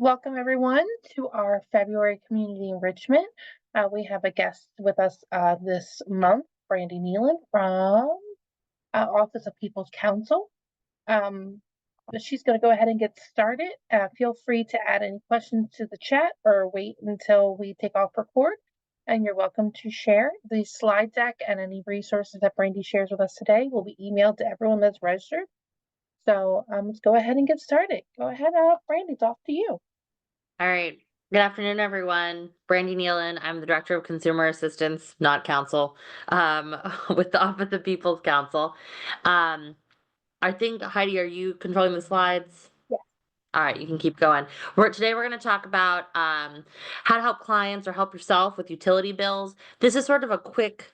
Welcome, everyone, to our February Community Enrichment. We have a guest with us this month, Brandy Nealon from Office of People's Counsel. But she's going to go ahead and get started. Feel free to add any questions to the chat or wait until we take off record. And you're welcome to share. The slide deck and any resources that Brandy shares with us today will be emailed to everyone that's registered. So let's go ahead and get started. Go ahead, Brandy, it's off to you. All right. Good afternoon, everyone. Brandy Nealon. I'm the Director of Consumer Assistance, not Counsel, with the Office of People's Counsel. I think, Heidi, are you controlling the slides? All right, you can keep going. Today we're going to talk about how to help clients or help yourself with utility bills. This is sort of a quick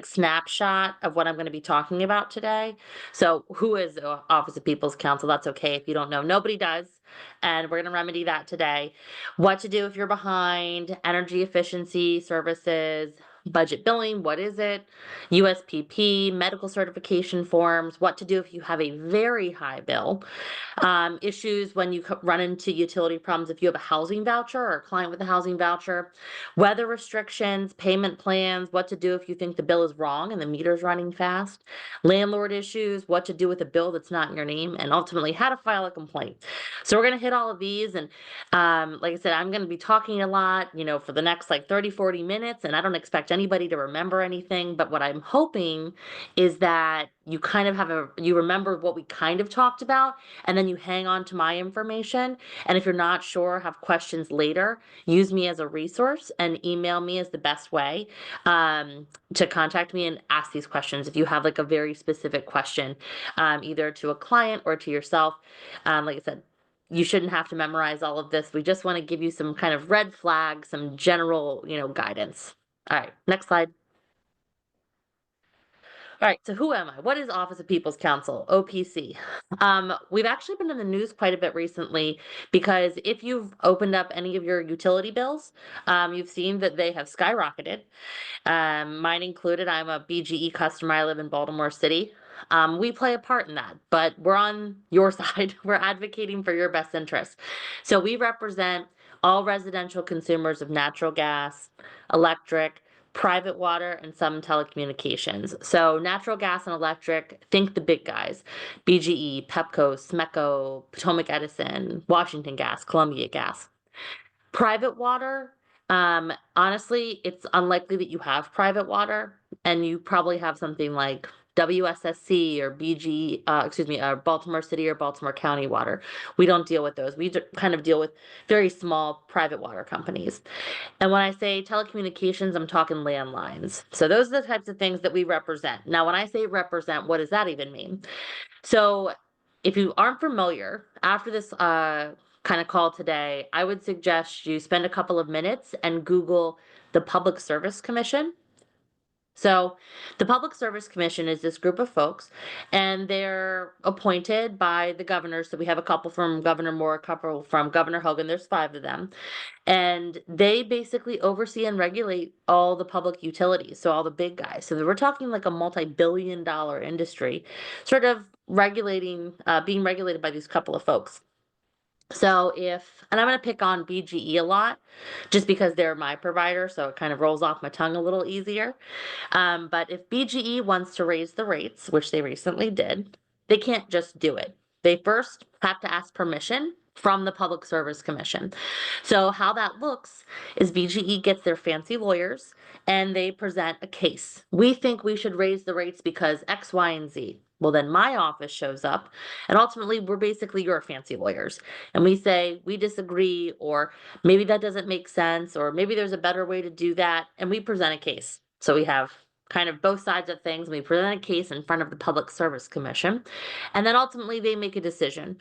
snapshot of what I'm going to be talking about today. So who is the Office of People's Counsel? That's okay if you don't know. Nobody does. And we're going to remedy that today. What to do if you're behind, energy efficiency services, budget billing, what is it? USPP, medical certification forms, what to do if you have a very high bill. Issues when you run into utility problems if you have a housing voucher or a client with a housing voucher, weather restrictions, payment plans, what to do if you think the bill is wrong and the meter's running fast, landlord issues, what to do with a bill that's not in your name, and ultimately how to file a complaint. So we're going to hit all of these. And like I said, I'm going to be talking a lot, for the next 30, 40 minutes, and I don't expect anybody to remember anything. But what I'm hoping is that you kind of you remember what we kind of talked about, and then you hang on to my information. And if you're not sure, have questions later, use me as a resource and email me as the best way to contact me and ask these questions. If you have a very specific question, either to a client or to yourself, like I said, you shouldn't have to memorize all of this. We just want to give you some kind of red flags, some general, guidance. All right, next slide. All right, so who am I? What is Office of People's Counsel, OPC? We've actually been in the news quite a bit recently because if you've opened up any of your utility bills, you've seen that they have skyrocketed. Mine included. I'm a BGE customer. I live in Baltimore City. We play a part in that, but we're on your side. We're advocating for your best interests. So we represent all residential consumers of natural gas, electric, private water, and some telecommunications. So natural gas and electric, think the big guys: BGE, Pepco, Smeco, Potomac Edison, Washington Gas, Columbia Gas. Private water, honestly, it's unlikely that you have private water, and you probably have something like WSSC or Baltimore City or Baltimore County Water. We don't deal with those. We kind of deal with very small private water companies. And when I say telecommunications, I'm talking landlines. So those are the types of things that we represent. Now, when I say represent, what does that even mean? So if you aren't familiar, after this kind of call today, I would suggest you spend a couple of minutes and Google the Public Service Commission. So the Public Service Commission is this group of folks, and they're appointed by the governor. So we have a couple from Governor Moore, a couple from Governor Hogan. There's 5 of them. And they basically oversee and regulate all the public utilities, so all the big guys. So we're talking like a multi-billion-dollar industry, sort of being regulated by these couple of folks. So and I'm going to pick on BGE a lot just because they're my provider, so it kind of rolls off my tongue a little easier. But if BGE wants to raise the rates, which they recently did, they can't just do it. They first have to ask permission from the Public Service Commission. So how that looks is BGE gets their fancy lawyers and they present a case. We think we should raise the rates because X, Y, and Z. Well, then my office shows up, and ultimately we're basically your fancy lawyers. And we say, we disagree, or maybe that doesn't make sense, or maybe there's a better way to do that. And we present a case. So we have kind of both sides of things. We present a case in front of the Public Service Commission, and then ultimately they make a decision.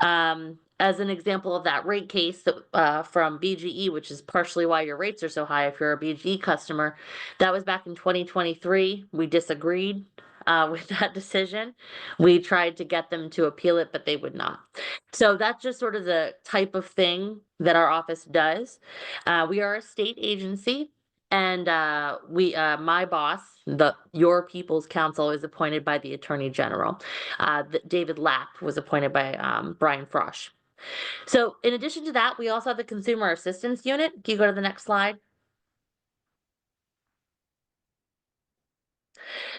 As an example of that rate case from BGE, which is partially why your rates are so high if you're a BGE customer, that was back in 2023. We disagreed with that decision. We tried to get them to appeal it, but they would not. So that's just sort of the type of thing that our office does. We are a state agency. And my boss, your People's Counsel, is appointed by the Attorney General. David Lapp was appointed by Brian Frosch. So, in addition to that, we also have the Consumer Assistance Unit. Can you go to the next slide?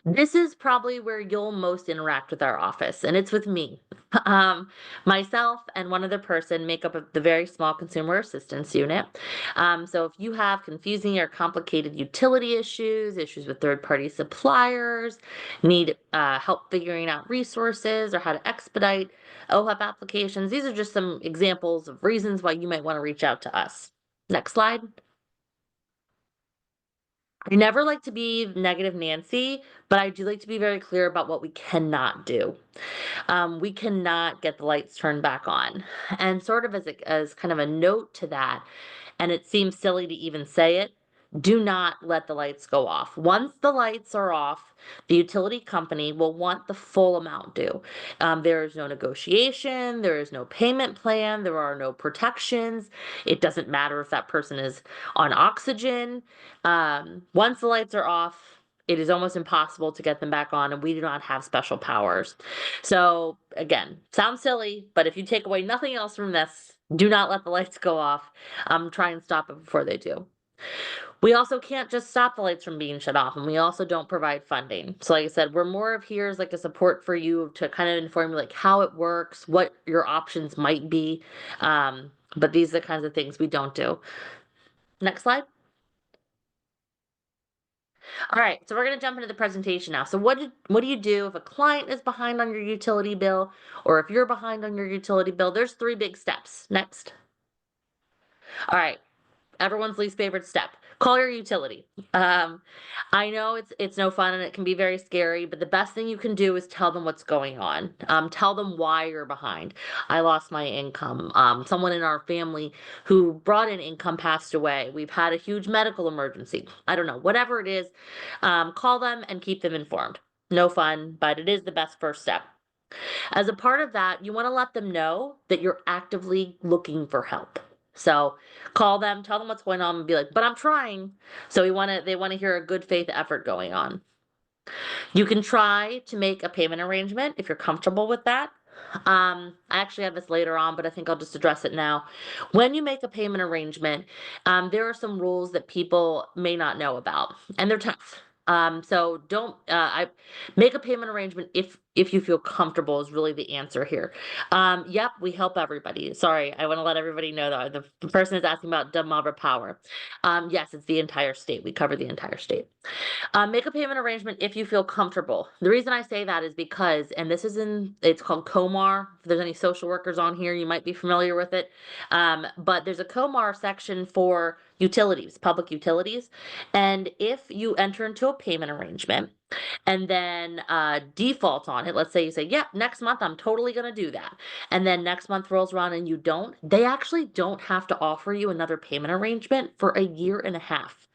This is probably where you'll most interact with our office, and it's with me. Um, Myself and one other person make up the very small consumer assistance unit. So if you have confusing or complicated utility issues, issues with third-party suppliers, need help figuring out resources or how to expedite OHEP applications, these are just some examples of reasons why you might want to reach out to us. Next slide. I never like to be negative Nancy, but I do like to be very clear about what we cannot do. We cannot get the lights turned back on. And sort of as kind of a note to that, and it seems silly to even say it, do not let the lights go off. Once the lights are off, the utility company will want the full amount due. There is no negotiation, there is no payment plan, there are no protections. It doesn't matter if that person is on oxygen. Once the lights are off, it is almost impossible to get them back on, and we do not have special powers. So, again, sounds silly, but if you take away nothing else from this, do not let the lights go off. Try and stop it before they do. We also can't just stop the lights from being shut off, and we also don't provide funding. So, like I said, we're more of here as like a support for you to kind of inform you like how it works, what your options might be. But these are the kinds of things we don't do. Next slide. All right, so we're going to jump into the presentation now. So what do you do if a client is behind on your utility bill, or if you're behind on your utility bill? There's three big steps. Next. All right, everyone's least favorite step. Call your utility. Um, I know it's no fun and it can be very scary, but the best thing you can do is tell them what's going on. Tell them why you're behind. I lost my income. Someone in our family who brought in income passed away. We've had a huge medical emergency. I don't know, whatever it is, call them and keep them informed. No fun, but it is the best first step. As a part of that, you want to let them know that you're actively looking for help. So call them, tell them what's going on, and be like, but I'm trying. So they want to hear a good faith effort going on. You can try to make a payment arrangement if you're comfortable with that. I actually have this later on, but I think I'll just address it now. When you make a payment arrangement, there are some rules that people may not know about, and they're tough. So don't I make a payment arrangement if you feel comfortable is really the answer here. Yep, we help everybody. Sorry, I want to let everybody know that the person is asking about Dumb Power. Yes, it's the entire state. We cover the entire state. Make a payment arrangement if you feel comfortable. The reason I say that is because, and this is it's called COMAR. If there's any social workers on here, you might be familiar with it. But there's a COMAR section for utilities, public utilities. And if you enter into a payment arrangement and then default on it, let's say you say, yep, next month I'm totally going to do that. And then next month rolls around and you don't, they actually don't have to offer you another payment arrangement for a year and a half.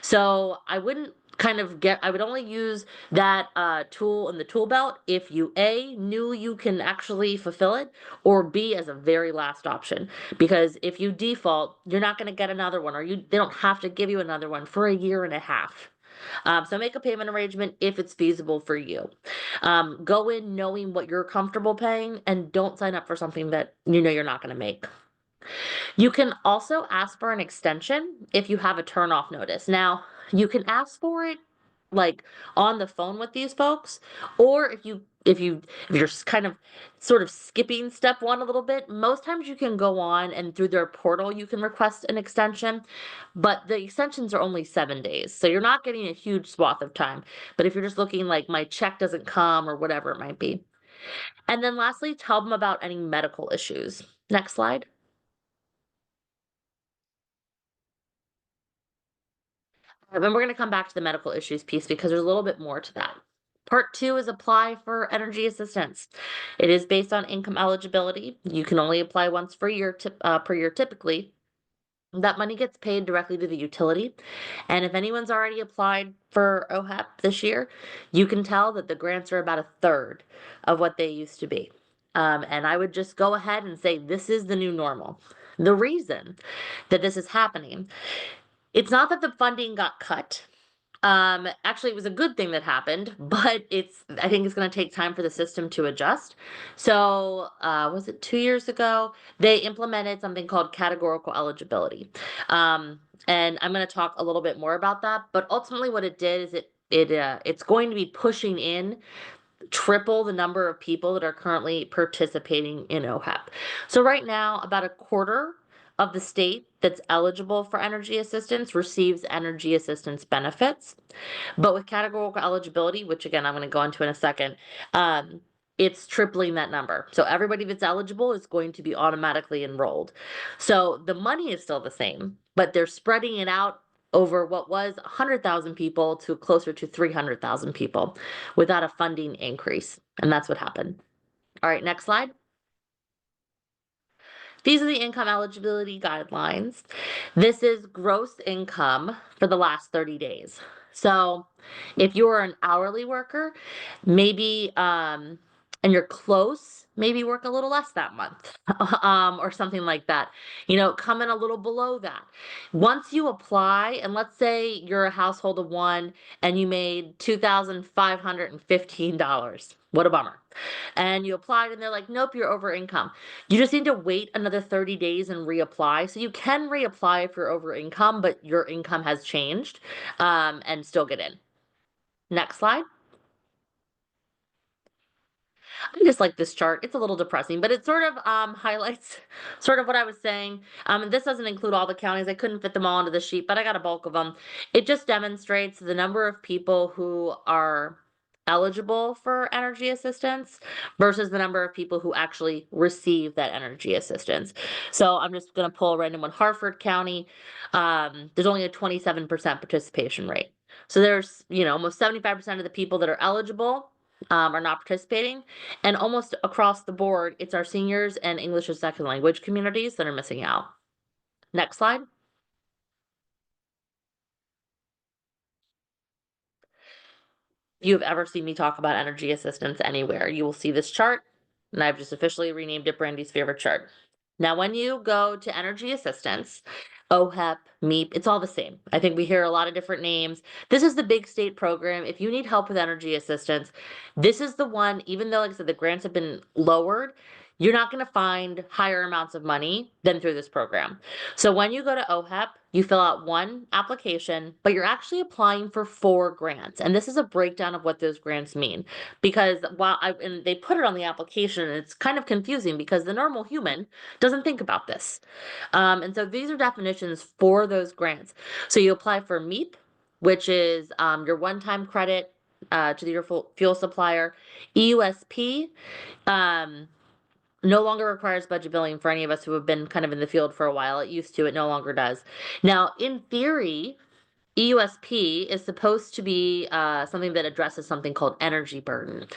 So I wouldn't I would only use that tool in the tool belt if you A, knew you can actually fulfill it, or B, as a very last option. Because if you default, you're not going to get another one, or they don't have to give you another one for a year and a half. So make a payment arrangement if it's feasible for you. Go in knowing what you're comfortable paying and don't sign up for something that you know you're not going to make. You can also ask for an extension if you have a turn off notice. Now, you can ask for it like on the phone with these folks, or if you're kind of sort of skipping step one a little bit, most times you can go on and through their portal you can request an extension, but the extensions are only 7 days. So you're not getting a huge swath of time. But if you're just looking like my check doesn't come or whatever it might be. And then lastly, tell them about any medical issues. Next slide. And then we're going to come back to the medical issues piece because there's a little bit more to that. Part two is apply for energy assistance. It is based on income eligibility. You can only apply once per year typically. That money gets paid directly to the utility. And if anyone's already applied for OHEP this year, you can tell that the grants are about a third of what they used to be. And I would just go ahead and say this is the new normal. The reason that this is happening, it's not that the funding got cut. Actually, it was a good thing that happened, but I think it's going to take time for the system to adjust. So, was it 2 years ago? They implemented something called categorical eligibility. Um, and I'm going to talk a little bit more about that. But ultimately, what it did is it's going to be pushing in triple the number of people that are currently participating in OHEP. So right now, about a quarter of the state that's eligible for energy assistance receives energy assistance benefits. But with categorical eligibility, which again I'm going to go into in a second, um, it's tripling that number. So everybody that's eligible is going to be automatically enrolled. So the money is still the same, but they're spreading it out over what was 100,000 people to closer to 300,000 people without a funding increase. And that's what happened. All right, next slide. These are the income eligibility guidelines. This is gross income for the last 30 days. So if you're an hourly worker, maybe, and you're close, maybe work a little less that month, or something like that. Come in a little below that. Once you apply, and let's say you're a household of one and you made $2,515. What a bummer. And you applied and they're like, nope, you're over income. You just need to wait another 30 days and reapply. So you can reapply if you're over income, but your income has changed, and still get in. Next slide. I just like this chart. It's a little depressing, but it sort of highlights sort of what I was saying. And this doesn't include all the counties. I couldn't fit them all into the sheet, but I got a bulk of them. It just demonstrates the number of people who are eligible for energy assistance versus the number of people who actually receive that energy assistance. So I'm just going to pull a random one. Harford County, there's only a 27% participation rate. So there's, almost 75% of the people that are eligible are not participating. And almost across the board, it's our seniors and English as second language communities that are missing out. Next slide. If you have ever seen me talk about energy assistance anywhere, you will see this chart, and I've just officially renamed it Brandy's favorite chart. Now, when you go to energy assistance, OHEP, MEEP, it's all the same. I think we hear a lot of different names. This is the big state program. If you need help with energy assistance, this is the one, even though, like I said, the grants have been lowered, you're not going to find higher amounts of money than through this program. So when you go to OHEP, you fill out one application, but you're actually applying for 4 grants. And this is a breakdown of what those grants mean. Because and they put it on the application, and it's kind of confusing because the normal human doesn't think about this. And so these are definitions for those grants. So you apply for MEEP, which is your one-time credit to your fuel supplier. EUSP, um, no longer requires budget billing for any of us who have been kind of in the field for a while. It used to, it no longer does. Now, in theory, EUSP is supposed to be something that addresses something called energy burden.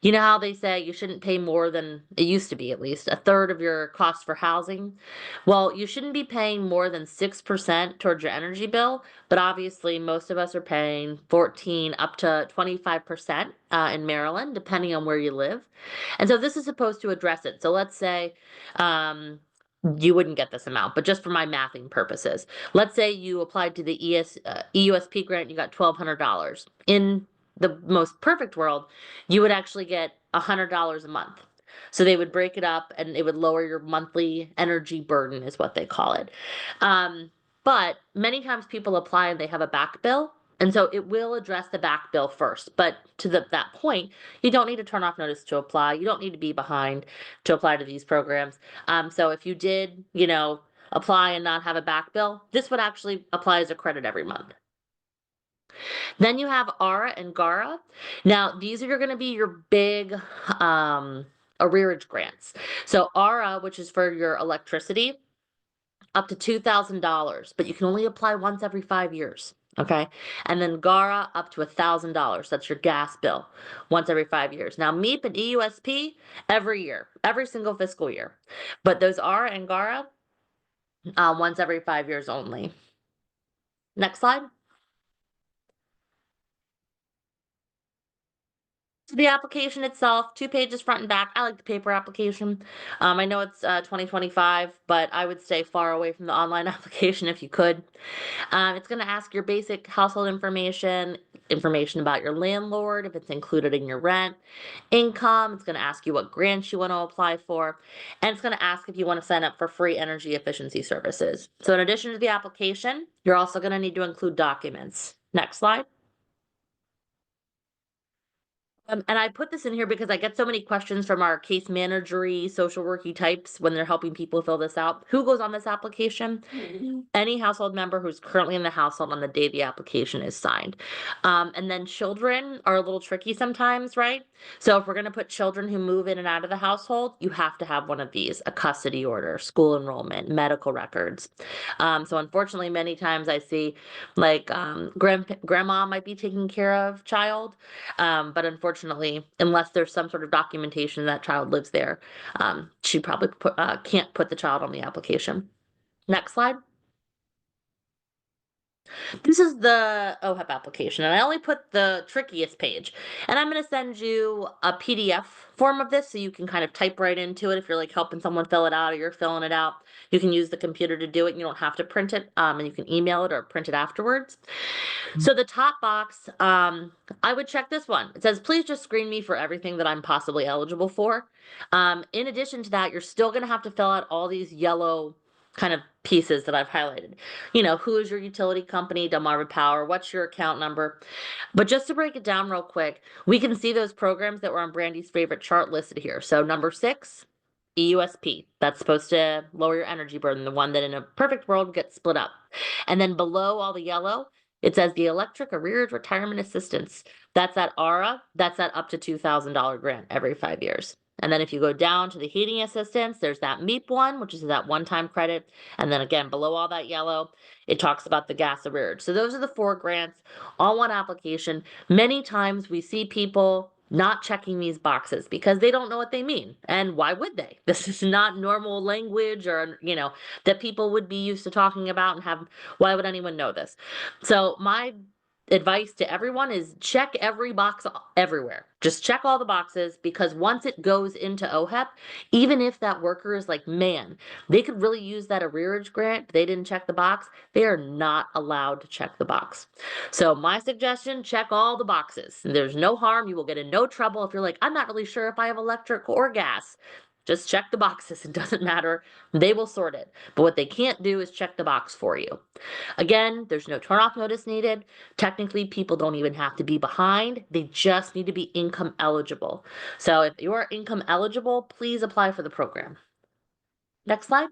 You know how they say you shouldn't pay more than, it used to be at least, a third of your cost for housing? Well, you shouldn't be paying more than 6% towards your energy bill, but obviously most of us are paying 14 up to 25% in Maryland, depending on where you live. And so this is supposed to address it. So let's say um, you wouldn't get this amount, but just for my mathing purposes, let's say you applied to the EUSP grant, you got $1,200. In the most perfect world, you would actually get $100 a month. So they would break it up and it would lower your monthly energy burden, is what they call it. But many times people apply and they have a back bill. And so it will address the back bill first. But to that point, you don't need to turn off notice to apply. You don't need to be behind to apply to these programs. So if you did, apply and not have a back bill, this would actually apply as a credit every month. Then you have ARA and GARA. Now, these are going to be your big arrearage grants. So ARA, which is for your electricity, up to $2,000, but you can only apply once every 5 years. Okay. And then GARA up to $1,000. That's your gas bill once every 5 years. Now, MEEP and EUSP every year, every single fiscal year. But those ARA and GARA once every 5 years only. Next slide. The application itself, 2 pages front and back. I like the paper application. I know it's 2025, but I would stay far away from the online application if you could. It's going to ask your basic household information, information about your landlord, if it's included in your rent, income. It's going to ask you what grants you want to apply for, and it's going to ask if you want to sign up for free energy efficiency services. So, in addition to the application, you're also going to need to include documents. Next slide. And I put this in here because I get so many questions from our case managery, social worky types when they're helping people fill this out. Who goes on this application? Any household member who's currently in the household on the day the application is signed. And then children are a little tricky sometimes, right? So if we're going to put children who move in and out of the household, you have to have one of these: a custody order, school enrollment, medical records. So unfortunately, many times I see like grandma might be taking care of child, but unfortunately, unless there's some sort of documentation that child lives there, she probably can't put the child on the application. Next slide. This is the OHEP application, and I only put the trickiest page. And I'm going to send you a PDF form of this so you can kind of type right into it if you're like helping someone fill it out or you're filling it out. You can use the computer to do it. You don't have to print it, and you can email it or print it afterwards. So the top box, I would check this one. It says, please just screen me for everything that I'm possibly eligible for. In addition to that, you're still going to have to fill out all these yellow kind of pieces that I've highlighted. You know, who is your utility company, Delmarva Power, what's your account number? But just to break it down real quick, we can see those programs that were on Brandy's favorite chart listed here. So number 6, EUSP. That's supposed to lower your energy burden, the one that in a perfect world gets split up. And then below all the yellow, it says the Electric Arrears Retirement Assistance. That's that ARA. That's that up to $2,000 grant every 5 years. And then if you go down to the heating assistance, there's that MEEP one, which is that one-time credit. And then again, below all that yellow, it talks about the gas arrears. So those are the 4 grants on one application. Many times we see people not checking these boxes because they don't know what they mean. And why would they? This is not normal language or, that people would be used to talking about and have, why would anyone know this? So my advice to everyone is check every box everywhere. Just check all the boxes, because once it goes into OHEP, even if that worker is like, man, they could really use that arrearage grant, but they didn't check the box, they are not allowed to check the box. So my suggestion, check all the boxes. There's no harm. You will get in no trouble if you're like, I'm not really sure if I have electric or gas. Just check the boxes. It doesn't matter. They will sort it. But what they can't do is check the box for you. Again, there's no turn-off notice needed. Technically, people don't even have to be behind. They just need to be income eligible. So if you are income eligible, please apply for the program. Next slide.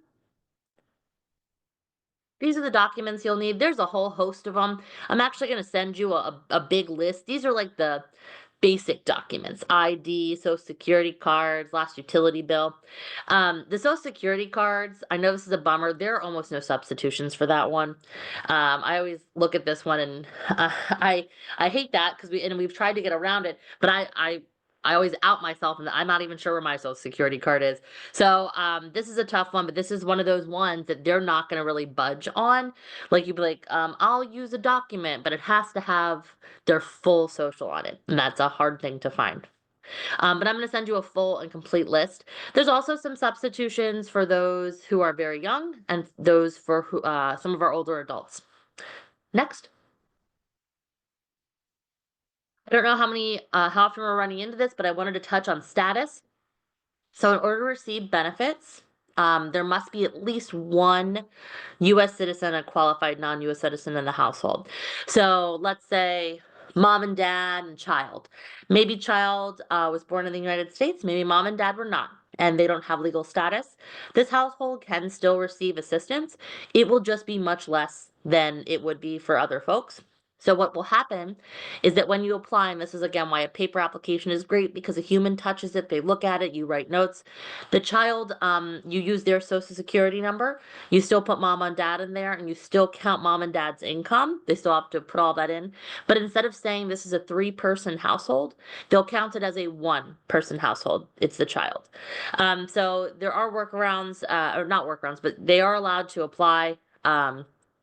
These are the documents you'll need. There's a whole host of them. I'm actually going to send you a big list. These are like the basic documents: ID, social security cards, last utility bill. The social security cards, I know this is a bummer. There are almost no substitutions for that one. I always look at this one and I hate that because we've tried to get around it, but I always out myself and I'm not even sure where my social security card is. So this is a tough one, but this is one of those ones that they're not going to really budge on. Like you'd be like, I'll use a document, but it has to have their full social on it, and that's a hard thing to find. But I'm going to send you a full and complete list. There's also some substitutions for those who are very young and those for some of our older adults. Next. I don't know how often we're running into this, but I wanted to touch on status. So in order to receive benefits, there must be at least one U.S. citizen and qualified non-U.S. citizen in the household. So let's say mom and dad and child. Maybe child was born in the United States. Maybe mom and dad were not, and they don't have legal status. This household can still receive assistance. It will just be much less than it would be for other folks. So what will happen is that when you apply, and this is again why a paper application is great, because a human touches it, they look at it, you write notes. The child, you use their social security number, you still put mom and dad in there, and you still count mom and dad's income. They still have to put all that in. But instead of saying this is a 3-person household, they'll count it as a 1-person household. It's the child. So there are workarounds, or not workarounds, but they are allowed to apply.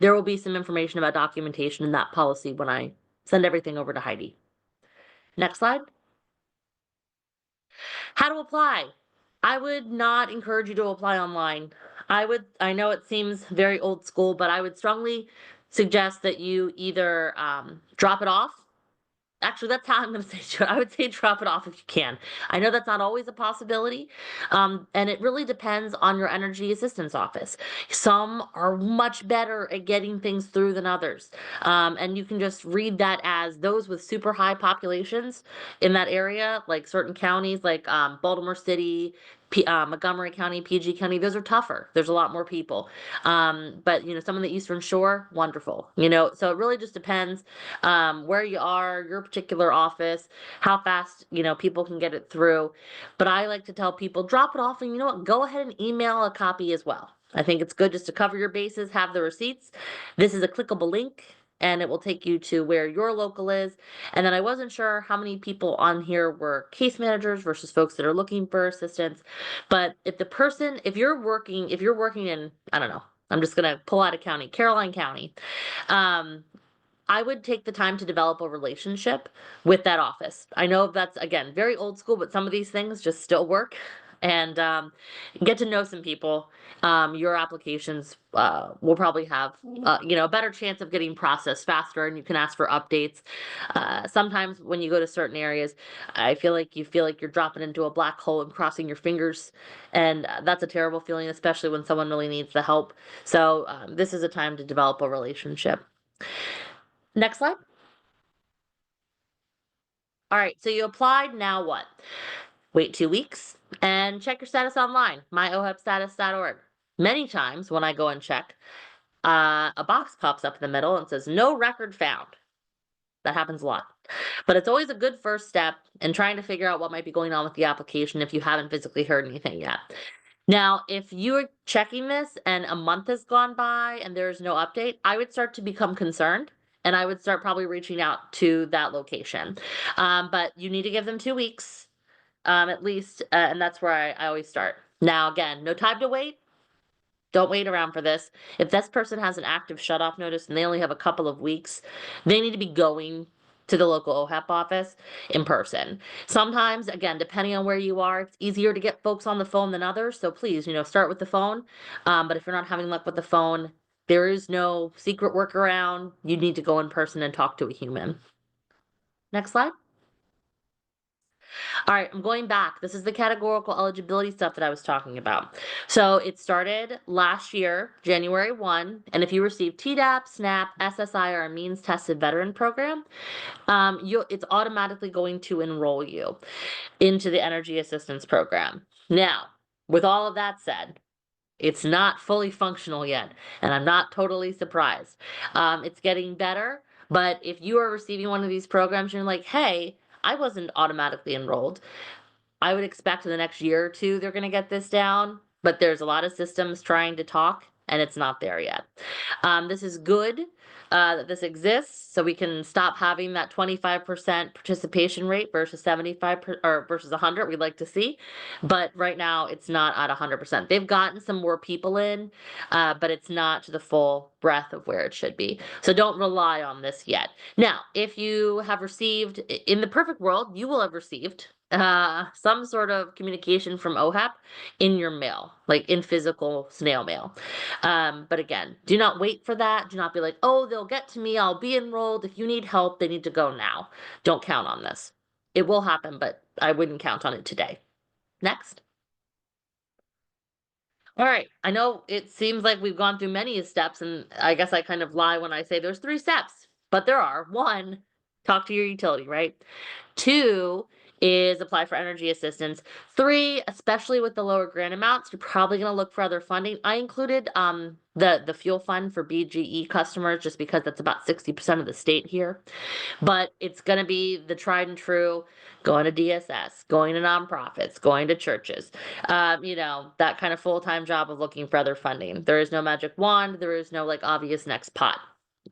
There will be some information about documentation in that policy when I send everything over to Heidi. Next slide. How to apply? I would not encourage you to apply online. I know it seems very old school, but I would strongly suggest that you either drop it off. Actually, that's how I'm gonna say it. I would say drop it off if you can. I know that's not always a possibility, and it really depends on your energy assistance office. Some are much better at getting things through than others, and you can just read that as those with super high populations in that area, like certain counties, like Baltimore City, Montgomery County, PG County. Those are tougher. There's a lot more people, but some of the Eastern Shore, wonderful. So it really just depends where you are, your particular office, how fast, people can get it through. But I like to tell people drop it off and you know what, go ahead and email a copy as well. I think it's good just to cover your bases, have the receipts. This is a clickable link and it will take you to where your local is. And then I wasn't sure how many people on here were case managers versus folks that are looking for assistance. But if you're working in, I don't know, I'm just going to pull out a county, Caroline County. Um, I would take the time to develop a relationship with that office. I know that's, again, very old school, but some of these things just still work. And get to know some people. Your applications will probably have, a better chance of getting processed faster, and you can ask for updates. Sometimes when you go to certain areas, I feel like you're dropping into a black hole and crossing your fingers, and that's a terrible feeling, especially when someone really needs the help. So this is a time to develop a relationship. Next slide. All right, so you applied, now what? Wait 2 weeks and check your status online, myohepstatus.org. Many times when I go and check, a box pops up in the middle and says, no record found. That happens a lot. But it's always a good first step in trying to figure out what might be going on with the application if you haven't physically heard anything yet. Now, if you're checking this and a month has gone by and there's no update, I would start to become concerned and I would start probably reaching out to that location. But you need to give them 2 weeks at least, and that's where I always start. Now, again, no time to wait. Don't wait around for this. If this person has an active shut-off notice and they only have a couple of weeks, they need to be going to the local OHEP office in person. Sometimes, again, depending on where you are, it's easier to get folks on the phone than others. So please, start with the phone. But if you're not having luck with the phone, there is no secret workaround. You need to go in person and talk to a human. Next slide. All right, I'm going back. This is the categorical eligibility stuff that I was talking about. So it started last year, January 1, and if you receive TDAP, SNAP, SSI, or a means tested veteran program, it's automatically going to enroll you into the energy assistance program. Now, with all of that said, it's not fully functional yet, and I'm not totally surprised. It's getting better, but if you are receiving one of these programs, you're like, hey, I wasn't automatically enrolled. I would expect in the next year or two they're going to get this down, but there's a lot of systems trying to talk and it's not there yet. This is good that this exists so we can stop having that 25% participation rate versus or versus 100 we'd like to see. But right now it's not at 100%. They've gotten some more people in, but it's not to the full breadth of where it should be. So don't rely on this yet. Now, if you have received, in the perfect world, you will have received some sort of communication from OHAP in your mail, like in physical snail mail. But again, do not wait for that. Do not be like, oh, they'll get to me. I'll be enrolled. If you need help, they need to go now. Don't count on this. It will happen, but I wouldn't count on it today. Next. All right. I know it seems like we've gone through many steps, and I guess I kind of lie when I say there's 3 steps, but there are. One, talk to your utility, right? Two is apply for energy assistance. Three, especially with the lower grant amounts, you're probably going to look for other funding. I included the fuel fund for BGE customers just because that's about 60% of the state here. But it's going to be the tried and true, going to DSS, going to nonprofits, going to churches, that kind of full-time job of looking for other funding. There is no magic wand. There is no like obvious next pot.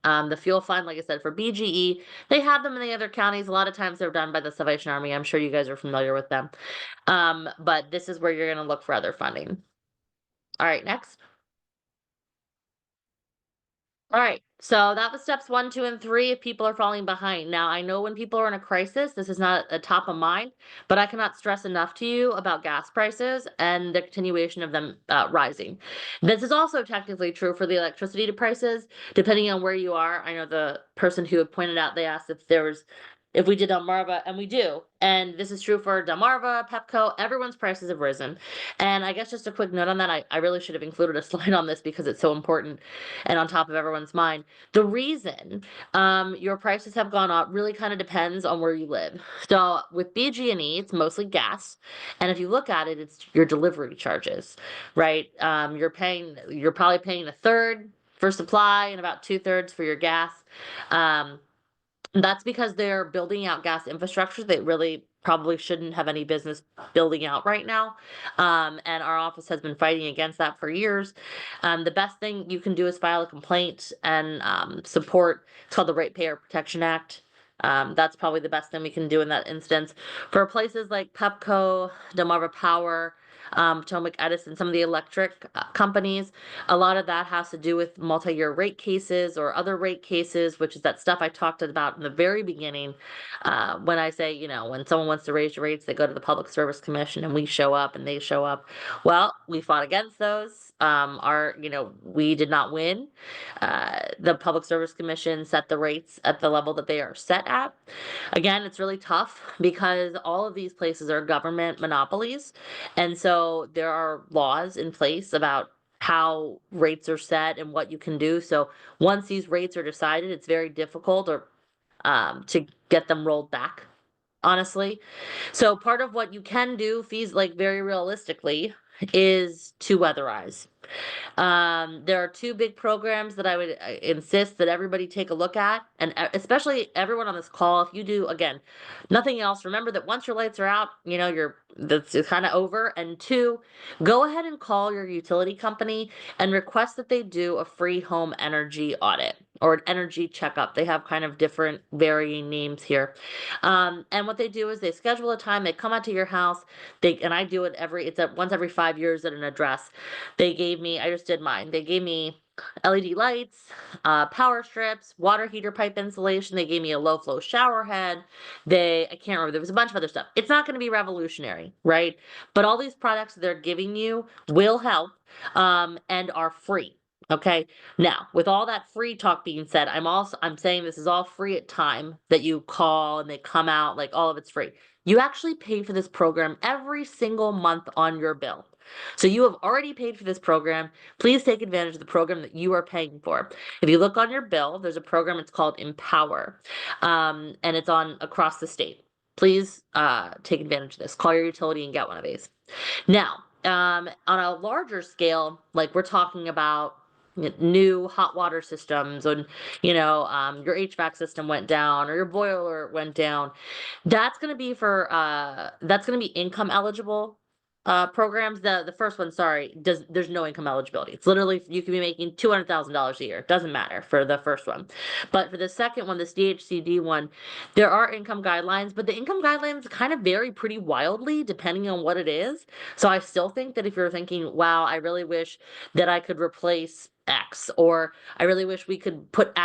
The fuel fund, like I said, for BGE, they have them in the other counties. A lot of times they're done by the Salvation Army. I'm sure you guys are familiar with them. But this is where you're going to look for other funding. All right, next. All right. So that was steps 1, 2, and 3 if people are falling behind. Now, I know when people are in a crisis, this is not a top of mind, but I cannot stress enough to you about gas prices and the continuation of them rising. This is also technically true for the electricity prices, depending on where you are. I know the person who had pointed out, they asked if we did Delmarva, and we do. And this is true for Delmarva, Pepco, everyone's prices have risen. And I guess just a quick note on that, I really should have included a slide on this because it's so important and on top of everyone's mind. The reason your prices have gone up really kind of depends on where you live. So with BG&E, it's mostly gas, and if you look at it, it's your delivery charges, right? You're probably paying a third for supply and about 2/3 for your gas. Um, that's because they're building out gas infrastructure that really probably shouldn't have any business building out right now. And our office has been fighting against that for years. The best thing you can do is file a complaint and support. It's called the Ratepayer Protection Act. That's probably the best thing we can do in that instance. For places like Pepco, Delmarva Power, Potomac Edison, some of the electric companies, a lot of that has to do with multi-year rate cases or other rate cases, which is that stuff I talked about in the very beginning. When I say, when someone wants to raise your rates, they go to the Public Service Commission and we show up and they show up. Well, we fought against those. We did not win. The Public Service Commission set the rates at the level that they are set at. Again, it's really tough because all of these places are government monopolies. And so there are laws in place about how rates are set and what you can do. So once these rates are decided, it's very difficult or to get them rolled back, honestly. So part of what you can do, fees like very realistically, is to weatherize. There are two big programs that I would insist that everybody take a look at, and especially everyone on this call. If you do, again, nothing else, remember that once your lights are out, that's kind of over. And two, go ahead and call your utility company and request that they do a free home energy audit or an energy checkup. They have kind of different varying names here. And what they do is they schedule a time, they come out to your house. And I do it once every 5 years at an address. I just did mine. They gave me LED lights, power strips, water heater pipe insulation. They gave me a low flow shower head. I can't remember, there was a bunch of other stuff. It's not going to be revolutionary, right? But all these products they're giving you will help, and are free. Okay. Now, with all that free talk being said, I'm saying this is all free at time that you call and they come out, like all of it's free. You actually pay for this program every single month on your bill. So you have already paid for this program. Please take advantage of the program that you are paying for. If you look on your bill, there's a program, it's called Empower, and it's on across the state. Please take advantage of this. Call your utility and get one of these. Now, on a larger scale, like we're talking about new hot water systems and your HVAC system went down or your boiler went down, that's going to be income eligible programs. The first one, sorry, there's no income eligibility. It's literally you can be making $200,000 a year. It doesn't matter for the first one. But for the second one, this DHCD one, there are income guidelines, but the income guidelines kind of vary pretty wildly depending on what it is. So I still think that if you're thinking, wow, I really wish that I could replace X, or I really wish we could put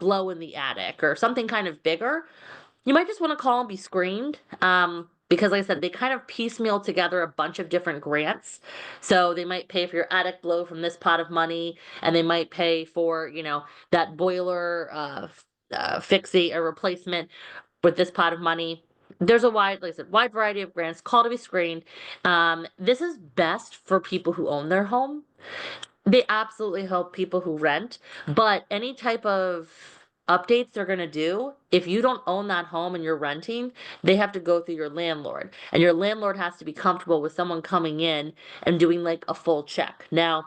blow in the attic or something kind of bigger, you might just want to call and be screened. Because like I said, they kind of piecemeal together a bunch of different grants. So they might pay for your attic blow from this pot of money, and they might pay for, that boiler fixie or replacement with this pot of money. There's like I said, wide variety of grants. Call to be screened. This is best for people who own their home. They absolutely help people who rent, but any type of updates they're going to do, if you don't own that home and you're renting, they have to go through your landlord. And your landlord has to be comfortable with someone coming in and doing like a full check. Now,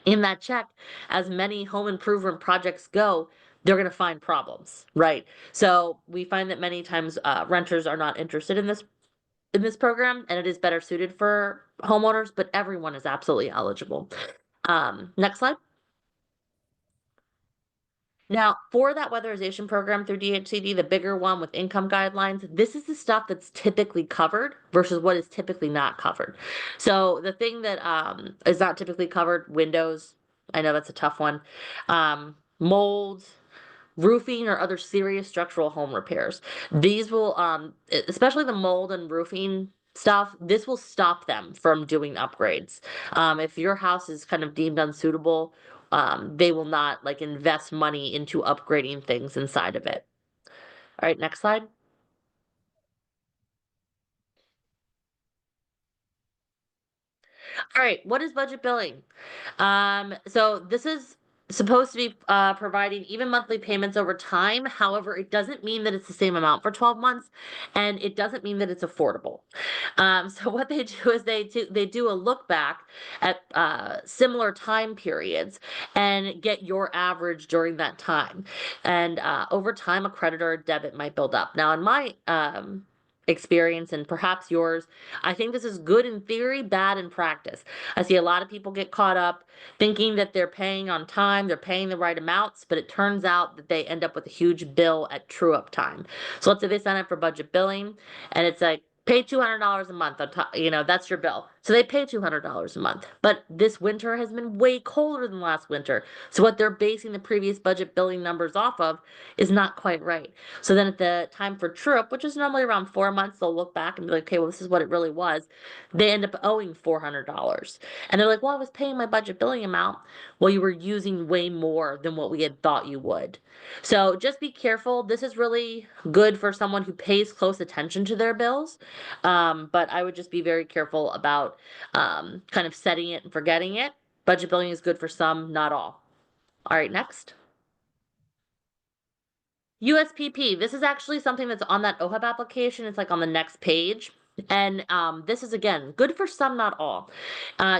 in that check, as many home improvement projects go, they're going to find problems, right? So we find that many times renters are not interested in this program, and it is better suited for homeowners, but everyone is absolutely eligible. Next slide. Now, for that weatherization program through DHCD, the bigger one with income guidelines, this is the stuff that's typically covered versus what is typically not covered. So the thing that is not typically covered, windows, I know that's a tough one. Mold, roofing or other serious structural home repairs. These will, especially the mold and roofing stuff, this will stop them from doing upgrades. If your house is kind of deemed unsuitable, they will not like invest money into upgrading things inside of it. All right, next slide. All right, what is budget billing? So this is supposed to be providing even monthly payments over time. However, it doesn't mean that it's the same amount for 12 months, and it doesn't mean that it's affordable. So what they do is they do a look back at similar time periods and get your average during that time. And over time, a credit or a debit might build up. Now, in my experience and perhaps yours, I think this is good in theory, bad in practice. I see a lot of people get caught up thinking that they're paying on time, they're paying the right amounts, but it turns out that they end up with a huge bill at true up time. So let's say they sign up for budget billing and it's like, pay $200 a month on top, that's your bill. So they pay $200 a month. But this winter has been way colder than last winter. So what they're basing the previous budget billing numbers off of is not quite right. So then at the time for true up, which is normally around 4 months, they'll look back and be like, okay, well, this is what it really was. They end up owing $400. And they're like, well, I was paying my budget billing amount. Well, you were using way more than what we had thought you would. So just be careful. This is really good for someone who pays close attention to their bills. But I would just be very careful about kind of setting it and forgetting it. Budget billing is good for some, not all. All right, next. USPP, this is actually something that's on that OHAB application. It's like on the next page. And this is again good for some, not all.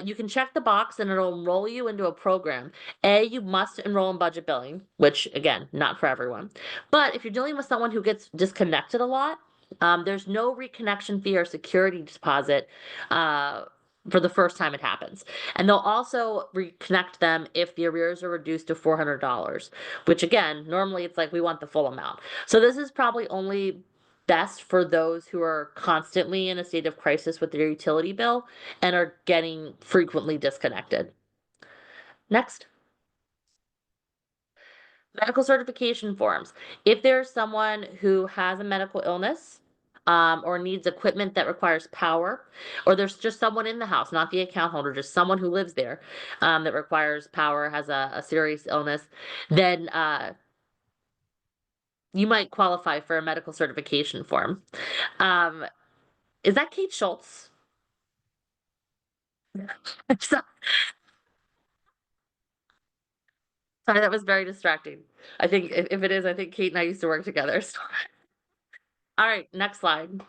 You can check the box and it'll enroll you into a program. You must enroll in budget billing, which again, not for everyone. But if you're dealing with someone who gets disconnected a lot, there's no reconnection fee or security deposit for the first time it happens. And they'll also reconnect them if the arrears are reduced to $400, which again, normally it's like we want the full amount. So this is probably only best for those who are constantly in a state of crisis with their utility bill and are getting frequently disconnected. Next. Medical certification forms. If there's someone who has a medical illness, or needs equipment that requires power, or there's just someone in the house, not the account holder, just someone who lives there, that requires power, has a serious illness, then you might qualify for a medical certification form. Um, is that Kate Schultz? So- Sorry, that was very distracting. I think if it is, I think Kate and I used to work together. So. All right, next slide.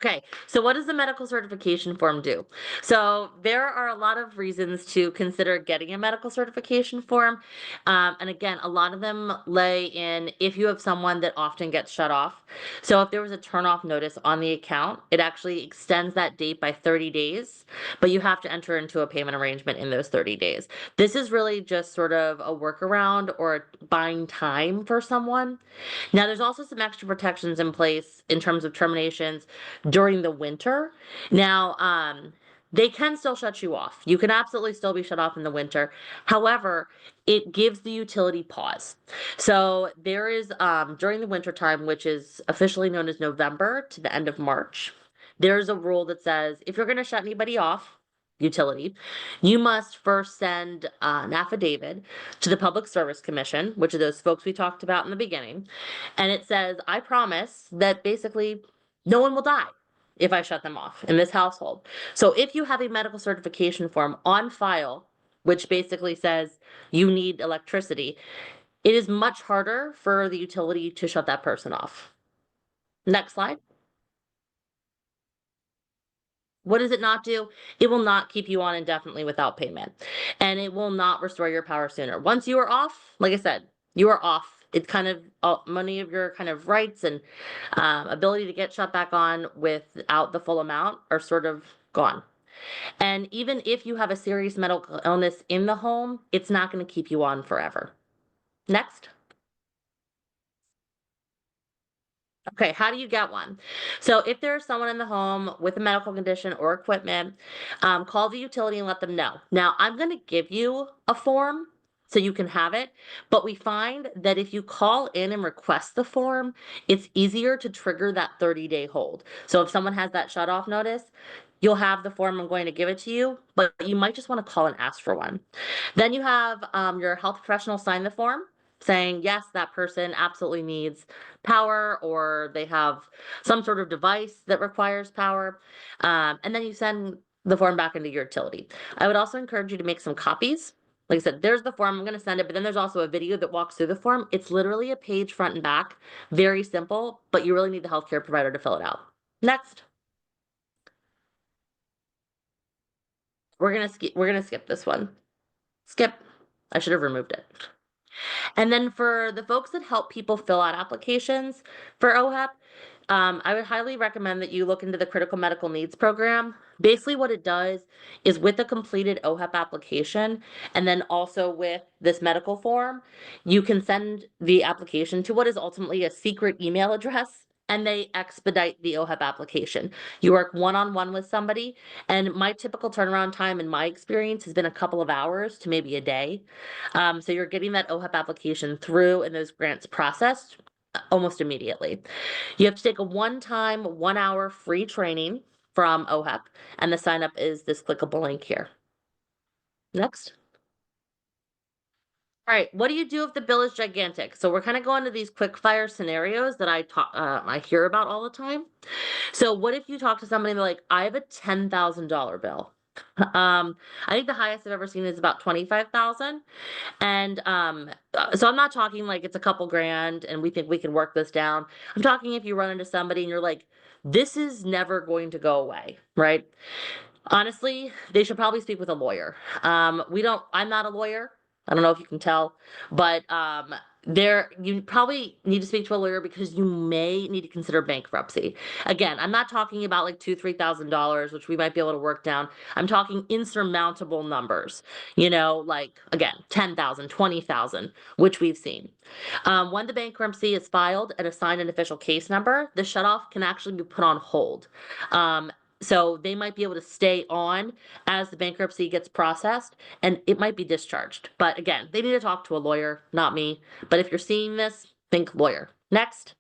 Okay, so what does the medical certification form do? So there are a lot of reasons to consider getting a medical certification form. And again, a lot of them lay in if you have someone that often gets shut off. So if there was a turn off notice on the account, it actually extends that date by 30 days, but you have to enter into a payment arrangement in those 30 days. This is really just sort of a workaround or buying time for someone. Now, there's also some extra protections in place in terms of terminations during the winter. Now, they can still shut you off. You can absolutely still be shut off in the winter. However, it gives the utility pause. So there is during the winter time, which is officially known as November to the end of March, there's a rule that says if you're going to shut anybody off, utility, you must first send an affidavit to the Public Service Commission, which are those folks we talked about in the beginning. And it says, I promise that basically no one will die if I shut them off in this household. So if you have a medical certification form on file, which basically says you need electricity, it is much harder for the utility to shut that person off. Next slide. What does it not do? It will not keep you on indefinitely without payment. And it will not restore your power sooner. Once you are off, like I said, you are off. It's kind of many of your kind of rights and ability to get shut back on without the full amount are sort of gone. And even if you have a serious medical illness in the home, it's not going to keep you on forever. Next. Okay, how do you get one? So if there's someone in the home with a medical condition or equipment, call the utility and let them know. Now, I'm going to give you a form so you can have it, but we find that if you call in and request the form, it's easier to trigger that 30-day hold. So if someone has that shut off notice, you'll have the form. I'm going to give it to you, but you might just want to call and ask for one. Then you have your health professional sign the form saying, yes, that person absolutely needs power or they have some sort of device that requires power. And then you send the form back into your utility. I would also encourage you to make some copies. Like I said, there's the form, I'm going to send it, but then there's also a video that walks through the form. It's literally a page front and back, very simple, but you really need the healthcare provider to fill it out. Next, we're gonna skip this one. Skip. I should have removed it. And then for the folks that help people fill out applications for OHEP, I would highly recommend that you look into the Critical Medical Needs Program. Basically, what it does is with a completed OHEP application, and then also with this medical form, you can send the application to what is ultimately a secret email address, and they expedite the OHEP application. You work one on one with somebody, and my typical turnaround time in my experience has been a couple of hours to maybe a day. So you're getting that OHEP application through and those grants processed almost immediately. You have to take a one-time, 1 hour free training from OHEP, and the sign up is this clickable link here. Next. All right, what do you do if the bill is gigantic? So we're kind of going to these quick fire scenarios that I hear about all the time. So what if you talk to somebody and they're like, I have a $10,000 bill. I think the highest I've ever seen is about 25,000. And so I'm not talking like it's a couple grand and we think we can work this down. I'm talking if you run into somebody and you're like, this is never going to go away, right? Honestly, they should probably speak with a lawyer. I'm not a lawyer. I don't know if you can tell, but you probably need to speak to a lawyer because you may need to consider bankruptcy. Again, I'm not talking about like $2,000, $3,000, which we might be able to work down. I'm talking insurmountable numbers, like again, 10,000, 20,000, which we've seen. When the bankruptcy is filed and assigned an official case number, the shutoff can actually be put on hold. So they might be able to stay on as the bankruptcy gets processed and it might be discharged. But again, they need to talk to a lawyer, not me. But if you're seeing this, think lawyer. Next.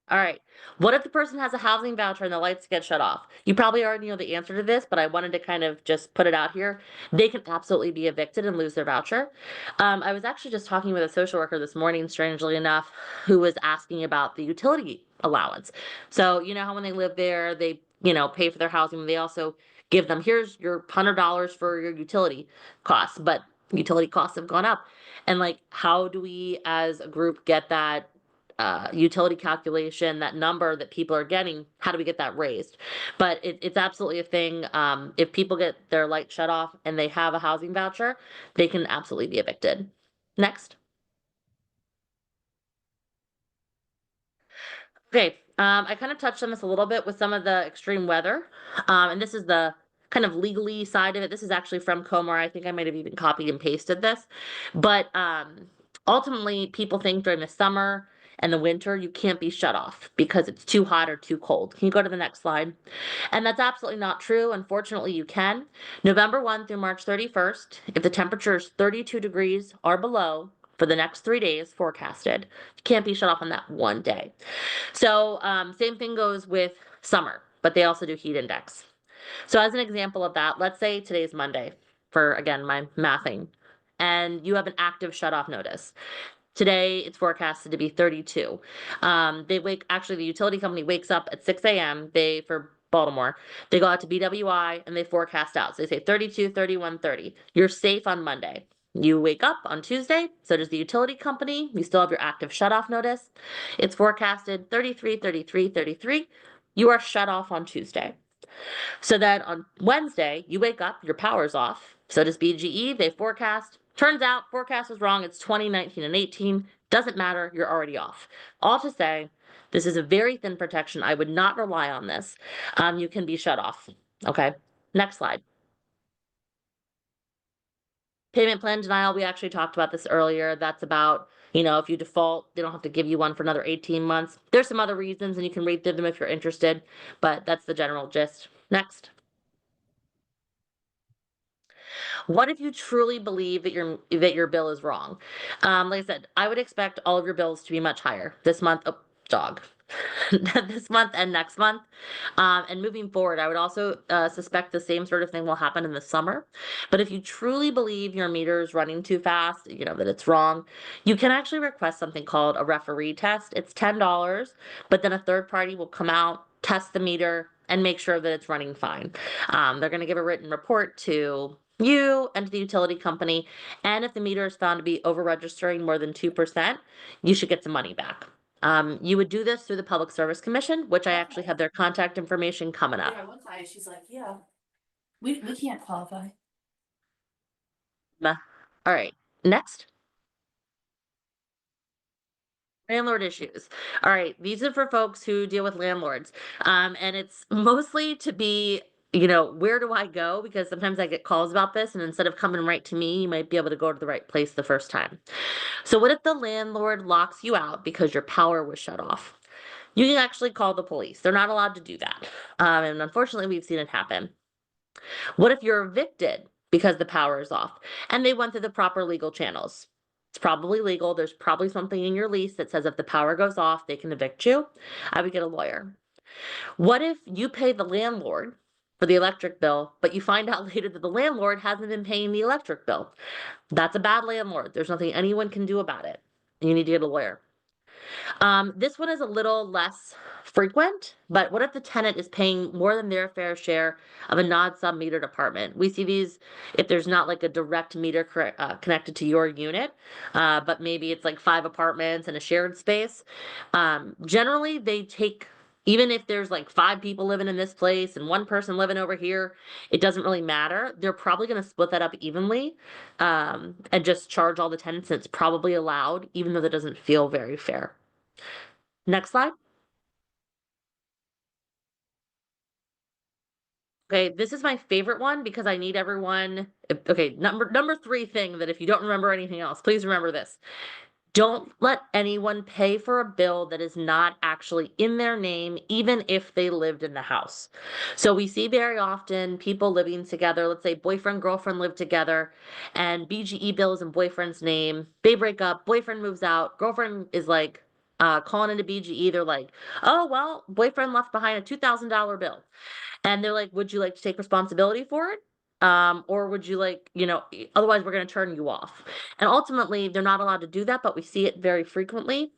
All right. What if the person has a housing voucher and the lights get shut off? You probably already know the answer to this, but I wanted to kind of just put it out here. They can absolutely be evicted and lose their voucher. I was actually just talking with a social worker this morning, strangely enough, who was asking about the utility allowance. So, you know how when they live there, they, pay for their housing. They also give them, here's your $100 for your utility costs, but utility costs have gone up. And like, how do we as a group get that utility calculation, that number that people are getting, how do we get that raised? But it's absolutely a thing. If people get their light shut off and they have a housing voucher, they can absolutely be evicted. Next. Okay, I kind of touched on this a little bit with some of the extreme weather. And this is the kind of legally side of it. This is actually from Comar. I think I might have even copied and pasted this. But ultimately, people think during the summer and the winter, you can't be shut off because it's too hot or too cold. Can you go to the next slide? And that's absolutely not true. Unfortunately, you can. November 1 through March 31st, if the temperature is 32 degrees or below for the next 3 days forecasted, you can't be shut off on that one day. So same thing goes with summer, but they also do heat index. So as an example of that, let's say today's Monday for, again, my mathing, and you have an active shut-off notice. Today it's forecasted to be 32. Actually the utility company wakes up at 6 a.m. For Baltimore, they go out to BWI and they forecast out. So they say 32, 31, 30. You're safe on Monday. You wake up on Tuesday, so does the utility company. You still have your active shutoff notice. It's forecasted 33, 33, 33. You are shut off on Tuesday. So then on Wednesday, you wake up, your power's off. So does BGE, they forecast. Turns out forecast was wrong. It's 20, 19, and 18. Doesn't matter, you're already off. All to say, this is a very thin protection. I would not rely on this. You can be shut off. Okay, next slide. Payment plan denial, we actually talked about this earlier. That's about If you default, they don't have to give you one for another 18 months. There's some other reasons, and you can read through them if you're interested, but that's the general gist. Next. What if you truly believe that your bill is wrong? Like I said, I would expect all of your bills to be much higher this month. Oh, dog. This month and next month. And moving forward, I would also suspect the same sort of thing will happen in the summer. But if you truly believe your meter is running too fast, that it's wrong, you can actually request something called a referee test. It's $10, but then a third party will come out, test the meter, and make sure that it's running fine. They're going to give a written report to you and to the utility company. And if the meter is found to be over registering more than 2%, you should get some money back. You would do this through the Public Service Commission, which I actually have their contact information coming up. Yeah, one time she's like, yeah, we can't qualify. All right, next. Landlord issues. All right, these are for folks who deal with landlords. And it's mostly to be, where do I go? Because sometimes I get calls about this, and instead of coming right to me, you might be able to go to the right place the first time. So, what if the landlord locks you out because your power was shut off? You can actually call the police. They're not allowed to do that. And unfortunately, we've seen it happen. What if you're evicted because the power is off and they went through the proper legal channels? It's probably legal. There's probably something in your lease that says if the power goes off, they can evict you. I would get a lawyer. What if you pay the landlord for the electric bill, but you find out later that the landlord hasn't been paying the electric bill? That's a bad landlord. There's nothing anyone can do about it. You need to get a lawyer. This one is a little less frequent, but what if the tenant is paying more than their fair share of a non-sub-metered apartment? We see these if there's not like a direct meter connected to your unit, but maybe it's like 5 apartments and a shared space. Generally, they take, even if there's like 5 people living in this place and one person living over here, it doesn't really matter. They're probably going to split that up evenly, and just charge all the tenants. It's probably allowed, even though that doesn't feel very fair. Next slide. Okay, this is my favorite one because I need everyone. Okay, number 3 thing that if you don't remember anything else, please remember this. Don't let anyone pay for a bill that is not actually in their name, even if they lived in the house. So we see very often people living together, let's say boyfriend, girlfriend live together, and BGE bill is in boyfriend's name. They break up, boyfriend moves out, girlfriend is like calling into BGE. They're like, oh, well, boyfriend left behind a $2,000 bill. And they're like, would you like to take responsibility for it? Or would you like, otherwise we're going to turn you off. And ultimately, they're not allowed to do that, but we see it very frequently.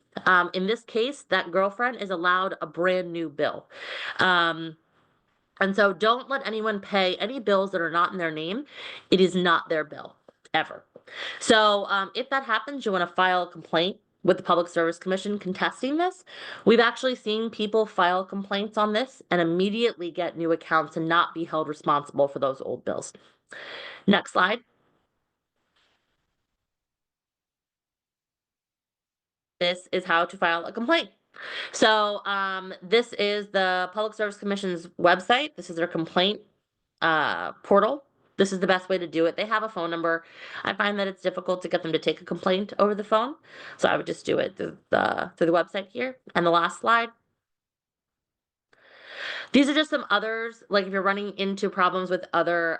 In this case, that girlfriend is allowed a brand new bill. And so don't let anyone pay any bills that are not in their name. It is not their bill, ever. So if that happens, you want to file a complaint with the Public Service Commission contesting this. We've actually seen people file complaints on this and immediately get new accounts and not be held responsible for those old bills. Next slide. This is how to file a complaint. So this is the Public Service Commission's website. This is their complaint portal. This is the best way to do it. They have a phone number. I find that it's difficult to get them to take a complaint over the phone, so I would just do it through the website here. And the last slide. These are just some others, like if you're running into problems with other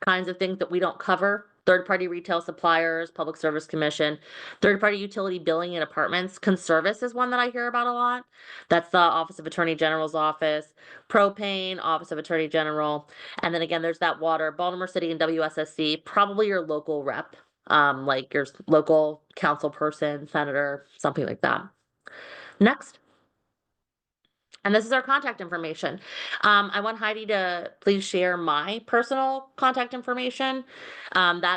kinds of things that we don't cover. Third-party retail suppliers, Public Service Commission, third-party utility billing in apartments. Conservice is one that I hear about a lot. That's the Office of Attorney General's office. Propane, Office of Attorney General. And then again, there's that water, Baltimore City and WSSC, probably your local rep, like your local council person, senator, something like that. Next. And this is our contact information. I want Heidi to please share my personal contact information. That